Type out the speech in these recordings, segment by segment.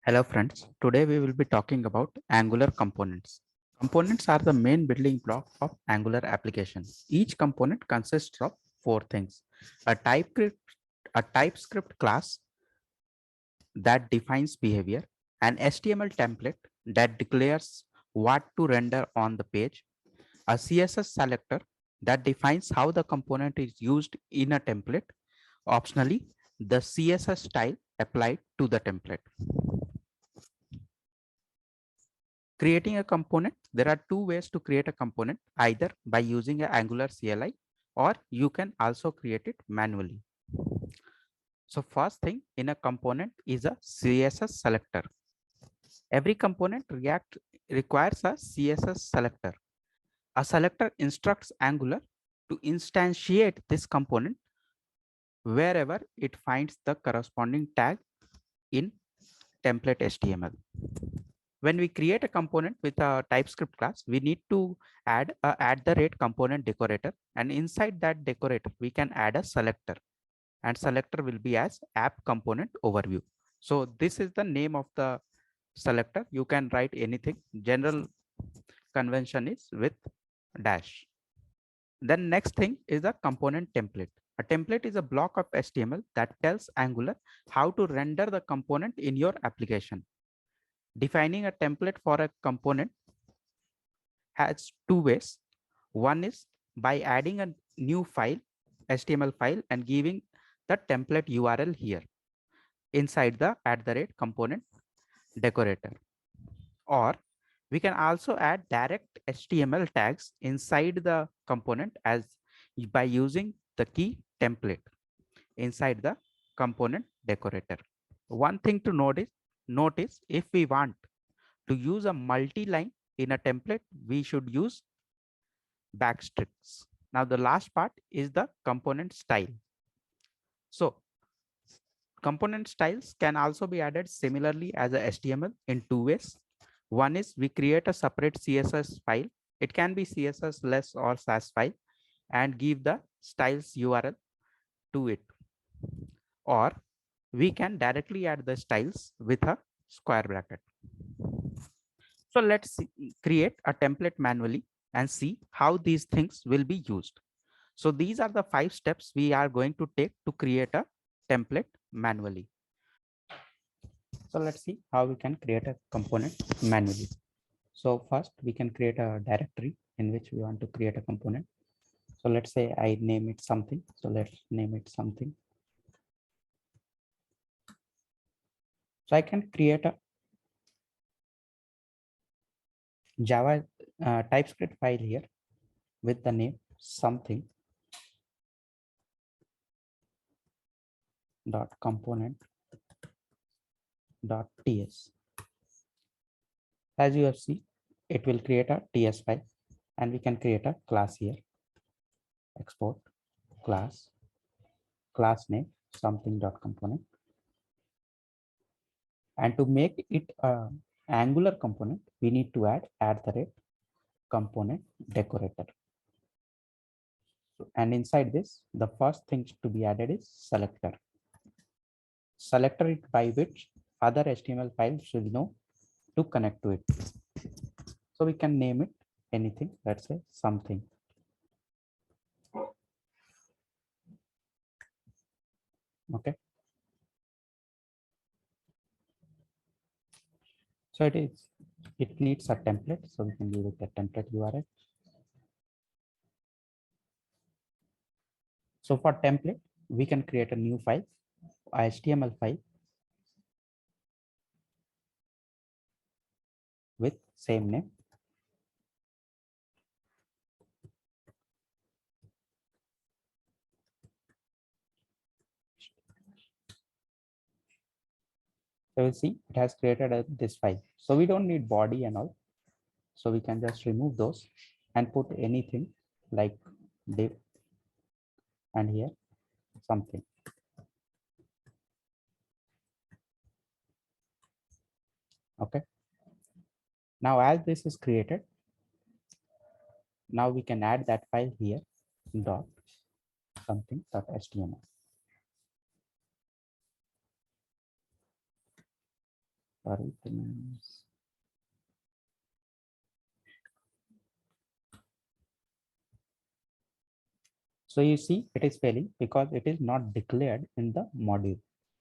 Hello friends, today we will be talking about Angular components. Components are the main building block of Angular application. Each component consists of four things: a TypeScript class that defines behavior, an HTML template that declares what to render on the page, a CSS selector that defines how the component is used in a template, optionally the CSS style applied to the template. Creating a component, there are two ways to create a component, either by using an Angular CLI or you can also create it manually. So first thing in a component is a CSS selector. Every component requires a CSS selector. A selector instructs Angular to instantiate this component wherever it finds the corresponding tag in template HTML. When we create a component with a TypeScript class, we need to add a component decorator, and inside that decorator we can add a selector, and selector will be as app component overview. So this is the name of the selector. You can write anything. General convention is with dash. Then next thing is a component template. A template is a block of HTML that tells Angular how to render the component in your application. Defining a template for a component has two ways. One is by adding a new file, HTML file, and giving the template URL here inside the @component decorator. Or we can also add direct HTML tags inside the component as by using the key template inside the component decorator. One thing to notice if we want to use a multi-line in a template, we should use backstreaks. Now the last part is the component style. So component styles can also be added similarly as a HTML in two ways. One is we create a separate CSS file. It can be CSS less or Sass file and give the styles URL to it. Or we can directly add the styles with a square bracket. So let's create a template manually and see how these things will be used. So these are the 5 steps we are going to take to create a template manually. So let's see how we can create a component manually. So first we can create a directory in which we want to create a component. So let's say I name it something. So let's name it something. So I can create a Java TypeScript file here with the name something dot component dot ts. As you have seen, it will create a ts file, and we can create a class here. Export class name something dot component, and to make it a Angular component, we need to add component decorator. And inside this, the first thing to be added is selector. Selector it by which other HTML files will know to connect to it. So we can name it anything, let's say something. Okay. So it needs a template. So we can give it a template URL. So for template, we can create a new file, a HTML file with same name. So you see it has created this file. So we don't need body and all. So we can just remove those and put anything like div and here something. Okay. Now as this is created, now we can add that file here dot something dot html. Sorry. So you see it is failing because it is not declared in the module.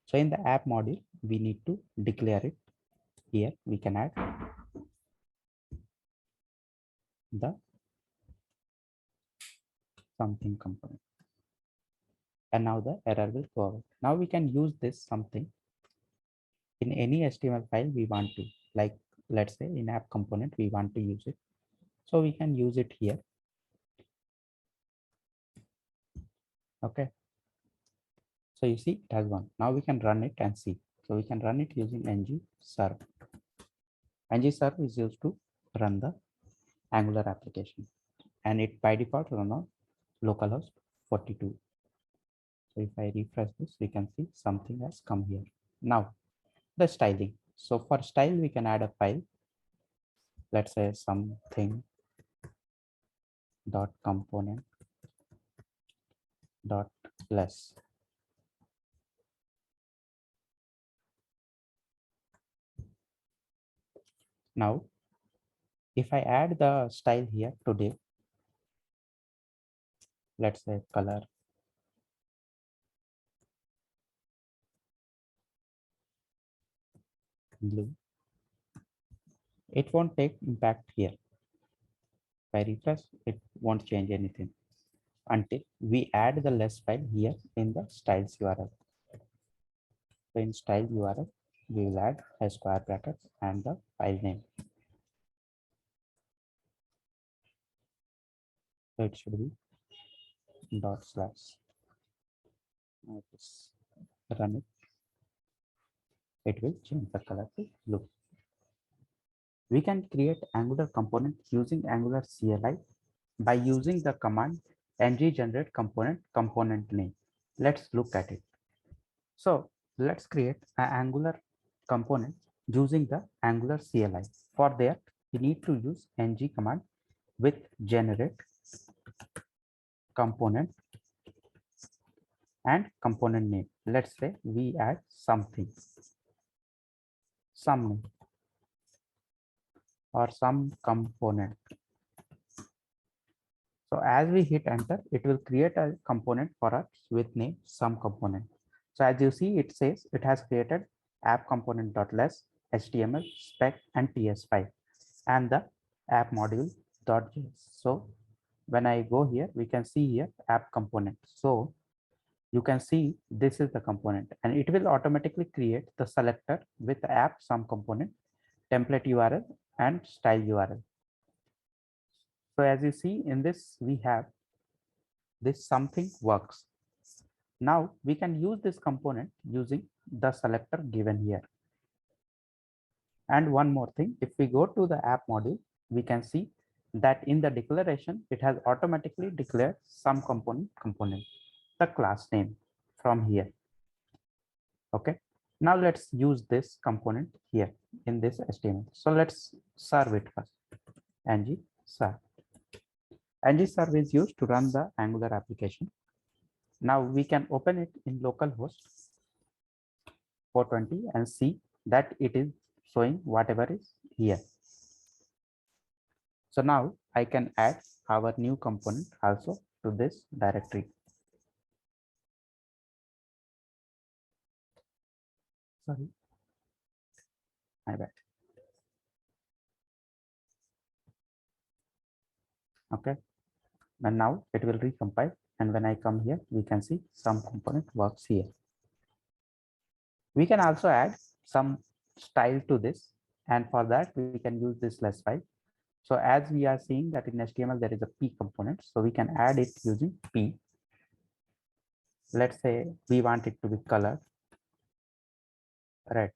So in the app module, we need to declare it. Here we can add the something component. And now the error will go away. Now we can use this something in any HTML file we want to, like let's say in app component, we want to use it. So we can use it here. Okay. So you see it has one. Now we can run it and see. So we can run it using ng serve. Ng serve is used to run the Angular application, and it by default run on localhost 42. So if I refresh this, we can see something has come here. Now the styling. So for style, we can add a file. Let's say something dot component dot less. Now if I add the style here today, let's say color blue, it won't take impact here. If I refresh, it won't change anything until we add the less file here in the styles URL. So in style URL, we will add a square brackets and the file name. So it should be dot slash. Just run it. It will change the color to blue. We can create Angular component using Angular CLI by using the command ng generate component name. Let's look at it. So let's create an Angular component using the Angular CLI. For that, we need to use ng command with generate component and component name. Let's say we add something, some name or some component. So as we hit enter, it will create a component for us with name some component. So as you see, it says it has created app component.less, HTML, spec, and TS file, and the app module.js. So when I go here, we can see here app component. So you can see this is the component, and it will automatically create the selector with app some component, template URL, and style URL. So as you see in this, we have this something works. Now we can use this component using the selector given here. And one more thing, if we go to the app module, we can see that in the declaration, it has automatically declared some component, the class name from here. Okay. Now let's use this component here in this HTML. So let's serve it first. ng serve. ng serve is used to run the Angular application. Now we can open it in localhost 420 and see that it is showing whatever is here. So now I can add our new component also to this directory. Sorry, my bad. Okay, and now it will recompile, and when I come here, we can see some component works here. We can also add some style to this, and for that we can use this less file. So as we are seeing that in HTML there is a p component, so we can add it using p. Let's say we want it to be color red.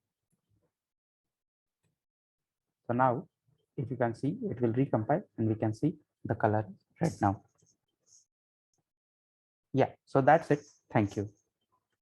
So now if you can see, it will recompile and we can see the color red now. Yeah, so that's it. Thank you.